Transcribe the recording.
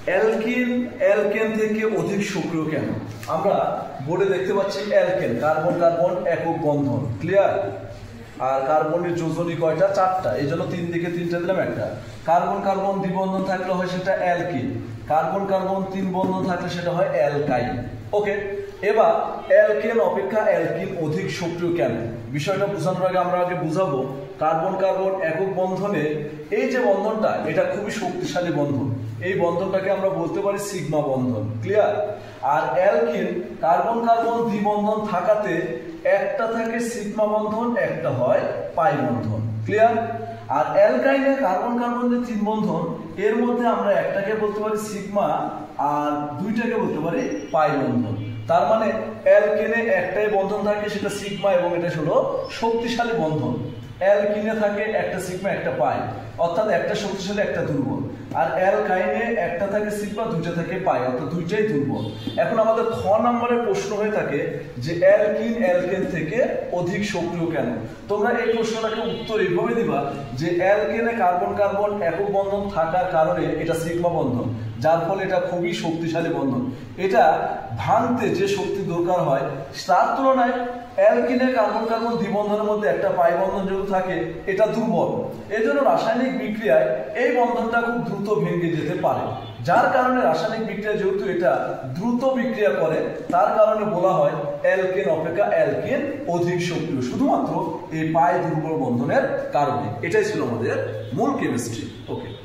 Alkyne alkane থেকে অধিক সক্রিয় কেন? আমরা বোর্ডে দেখতে পাচ্ছি অ্যালকেন কার্বন কার্বন একক বন্ধন, ক্লিয়ার। আর কার্বনের যোজনী কয়টা? 4টা, এই জন্য 3 দিকে 3টা দিলাম একটা। কার্বন কার্বন দ্বিবন্ধন থাকলে হয় সেটা অ্যালকিন, কার্বন কার্বন 3 বন্ধন থাকলে সেটা হয় অ্যালকাইন। ওকে, এবার অ্যালকেন অপেক্ষা অ্যালকিন অধিক সক্রিয় কেন? বিষয়টা বোঝানোর আগে আমরা বুঝাবো কার্বন কার্বন একক বন্ধনে এই যে বন্ধনটা, এটা খুবই শক্তিশালী বন্ধন। এই বন্ধনটাকে আমরা বলতে পারি সিগমা বন্ধন, ক্লিয়ার। আর অ্যালকিন কার্বন কার্বন দ্বিবন্ধন থাকাতে একটা থাকে সিগমা বন্ধন, একটা হয় পাই বন্ধন, ক্লিয়ার। আর অ্যালকাইনে কার্বন কার্বন যে 3 বন্ধন, এর মধ্যে আমরা একটাকে বলতে পারি সিগমা আর দুইটাকে বলতে পারি পাই বন্ধন। তার মানে অ্যালকেনে একটাই বন্ধন থাকে, সেটা সিগমা, এবং এটা হলো শক্তিশালী বন্ধন। অ্যালকিনে থাকে একটা সিগমা একটা পাই, অর্থাৎ একটা শক্তিশালী একটা দুর্বল। আর অ্যালকাইনে একটা থাকে সিগমা, দুইটা থাকে পাই, অর্থাৎ দুইটাই দুর্বল। এখন আমাদের খ নম্বরের প্রশ্ন হয়ে থাকে যে অ্যালকিন অ্যালকেন থেকে অধিক সক্রিয় কেন? তোমরা এই প্রশ্নটাকে উত্তর এইভাবে দিবা যে অ্যালকেনে কার্বন কার্বন একক বন্ধন থাকার কারণে এটা সিগমা বন্ধন, যার ফলে এটা খুবই শক্তিশালী বন্ধন। এটা ভাঙতে যে শক্তি দরকার হয় তার তুলনায় অ্যালকিনে কার্বন কার্বন দ্বিবন্ধনের মধ্যে একটা পাই বন্ধন যেহেতু থাকে, এটা দুর্বল। এই জন্য রাসায়নিক বিক্রিয়ায় এই বন্ধনটা খুব দ্রুত ভেঙে যেতে পারে, যার কারণে রাসায়নিক বিক্রিয়া যেহেতু এটা দ্রুত বিক্রিয়া করে, তার কারণে বলা হয় অ্যালকেন অপেক্ষা অ্যালকেন অধিক সক্রিয়, শুধুমাত্র এই পাই দুর্বল বন্ধনের কারণে। এটাই ছিল আমাদের মূল কেমিস্ট্রি। ওকে।